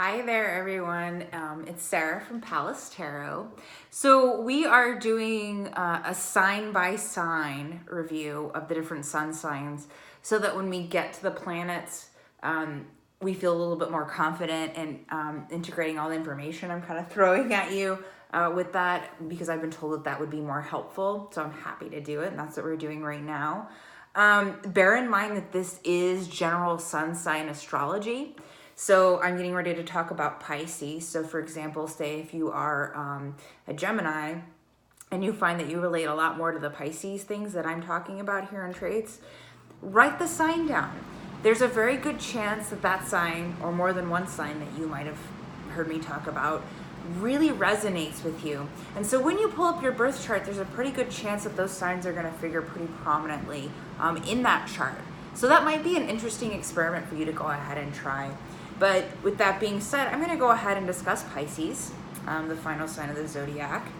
Hi there, everyone. It's Sarah from Palace Tarot. So we are doing a sign by sign review of the different sun signs so that when we get to the planets, we feel a little bit more confident in integrating all the information I'm kind of throwing at you with that, because I've been told that that would be more helpful. So I'm happy to do it, and that's what we're doing right now. Bear in mind that this is general sun sign astrology. So I'm getting ready to talk about Pisces. So for example, say if you are a Gemini and you find that you relate a lot more to the Pisces things that I'm talking about here in traits, write the sign down. There's a very good chance that that sign, or more than one sign that you might have heard me talk about, really resonates with you. And so when you pull up your birth chart, there's a pretty good chance that those signs are going to figure pretty prominently in that chart. So that might be an interesting experiment for you to go ahead and try. But with that being said, I'm going to go ahead and discuss Pisces, the final sign of the zodiac.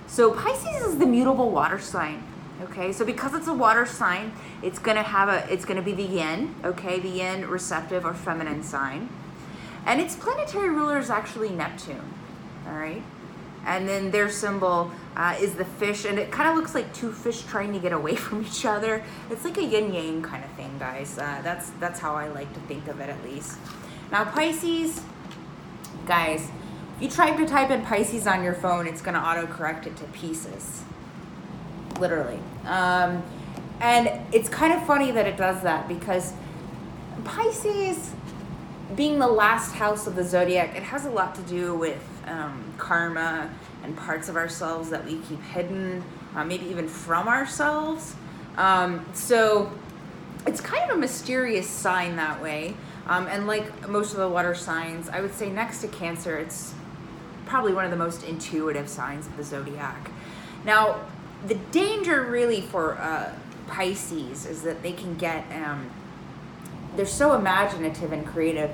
So Pisces is the mutable water sign. Okay, so because it's a water sign, it's going to be the yin. Okay, the yin, receptive or feminine sign, and its planetary ruler is actually Neptune. All right, and then their symbol is the fish, and it kind of looks like two fish trying to get away from each other. It's like a yin yang kind of thing, guys. That's how I like to think of it, at least. Now, Pisces, guys, if you try to type in Pisces on your phone, it's going to autocorrect it to pieces, literally. And it's kind of funny that it does that, because Pisces, being the last house of the zodiac, it has a lot to do with karma and parts of ourselves that we keep hidden, maybe even from ourselves. So it's kind of a mysterious sign that way. And like most of the water signs, I would say next to Cancer, it's probably one of the most intuitive signs of the zodiac. Now, the danger really for Pisces is that they can get, they're so imaginative and creative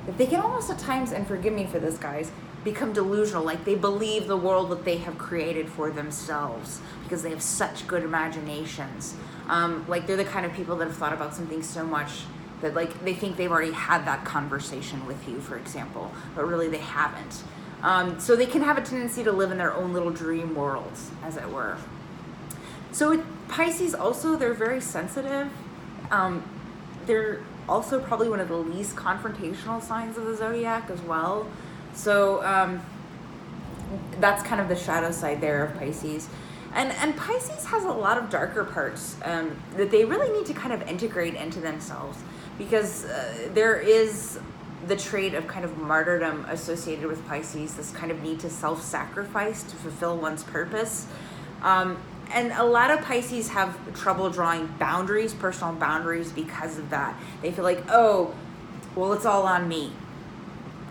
that they can almost at times, and forgive me for this, guys, become delusional. Like they believe the world that they have created for themselves because they have such good imaginations. Like they're the kind of people that have thought about something so much that like they think they've already had that conversation with you, for example, but really they haven't. So they can have a tendency to live in their own little dream worlds, as it were. So with Pisces also, they're very sensitive. They're also probably one of the least confrontational signs of the zodiac as well. So that's kind of the shadow side there of Pisces. And Pisces has a lot of darker parts that they really need to kind of integrate into themselves, because there is the trait of kind of martyrdom associated with Pisces, this kind of need to self-sacrifice to fulfill one's purpose. And a lot of Pisces have trouble drawing boundaries, personal boundaries, because of that. They feel like, oh, well, it's all on me.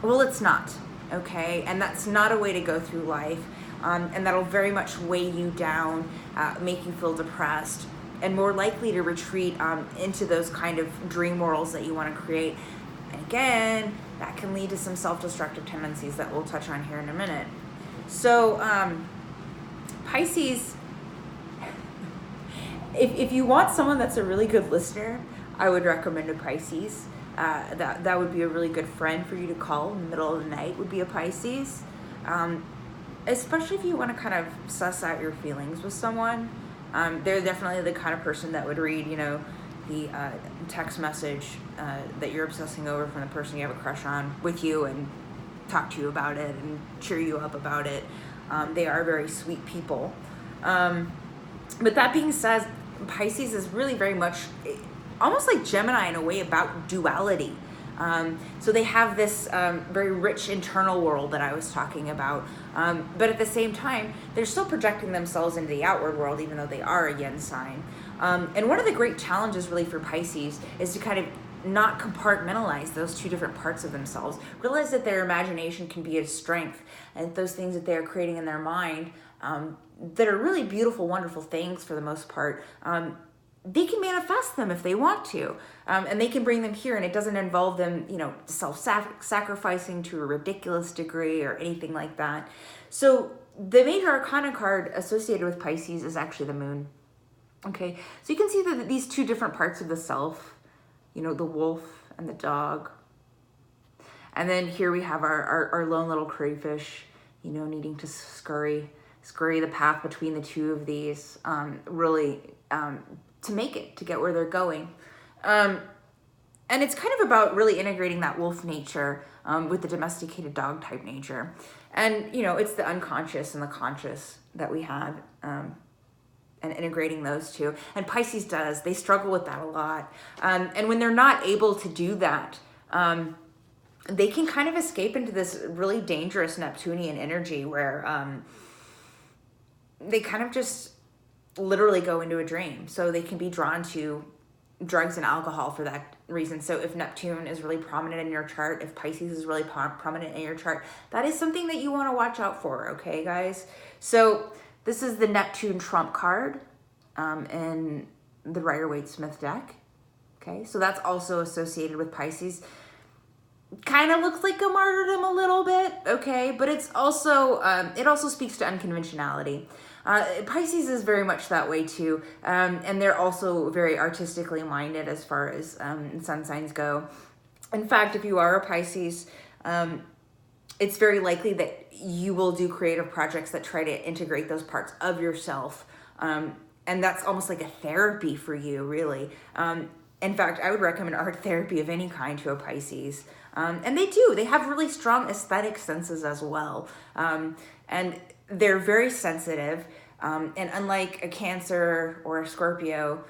Well, it's not, okay? And that's not a way to go through life. And that'll very much weigh you down, make you feel depressed, and more likely to retreat into those kind of dream worlds that you want to create. And again, that can lead to some self-destructive tendencies that we'll touch on here in a minute. So Pisces, if you want someone that's a really good listener, I would recommend a Pisces. That would be a really good friend for you to call in the middle of the night, would be a Pisces. Especially if you want to kind of suss out your feelings with someone. They're definitely the kind of person that would read, the text message that you're obsessing over from the person you have a crush on with you and talk to you about it and cheer you up about it. They are very sweet people. But that being said, Pisces is really very much almost like Gemini in a way about duality. So they have this very rich internal world that I was talking about. But at the same time, they're still projecting themselves into the outward world, even though they are a yin sign. And one of the great challenges really for Pisces is to kind of not compartmentalize those two different parts of themselves. Realize that their imagination can be a strength, and those things that they're creating in their mind that are really beautiful, wonderful things for the most part, they can manifest them if they want to, and they can bring them here, and it doesn't involve them, self-sacrificing to a ridiculous degree or anything like that. So the major arcana card associated with Pisces is actually the moon. Okay, so you can see that these two different parts of the self, the wolf and the dog. And then here we have our lone little crayfish, you know, needing to scurry the path between the two of these, really to make it, to get where they're going. And it's kind of about really integrating that wolf nature with the domesticated dog type nature. And, you know, it's the unconscious and the conscious that we have, and integrating those two. And Pisces does. They struggle with that a lot. And when they're not able to do that, they can kind of escape into this really dangerous Neptunian energy where they kind of just literally go into a dream. So they can be drawn to drugs and alcohol for that reason. So if Neptune is really prominent in your chart, if Pisces is really prominent in your chart, that is something that you want to watch out for, okay, guys? So this is the Neptune trump card in the Rider-Waite-Smith deck, okay? So that's also associated with Pisces. Kind of looks like a martyrdom a little bit, okay? But it's also, it also speaks to unconventionality. Pisces is very much that way too, and they're also very artistically minded as far as sun signs go. In fact, if you are a Pisces, it's very likely that you will do creative projects that try to integrate those parts of yourself, and that's almost like a therapy for you, really. In fact, I would recommend art therapy of any kind to a Pisces. And they have really strong aesthetic senses as well. And they're very sensitive. And unlike a Cancer or a Scorpio,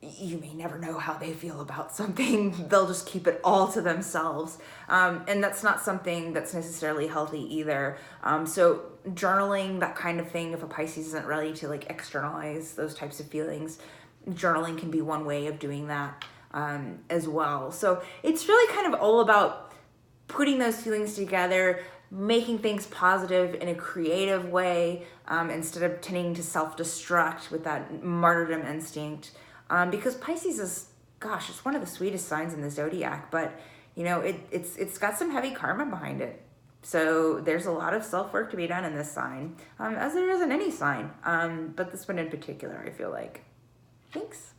you may never know how they feel about something. They'll just keep it all to themselves. And that's not something that's necessarily healthy either. So journaling, that kind of thing, if a Pisces isn't ready to like externalize those types of feelings, journaling can be one way of doing that as well. So it's really kind of all about putting those feelings together, making things positive in a creative way, instead of tending to self-destruct with that martyrdom instinct. Because Pisces is, gosh, it's one of the sweetest signs in the zodiac, but you know, it's got some heavy karma behind it. So there's a lot of self-work to be done in this sign, as there is in any sign, but this one in particular, I feel like. Thanks.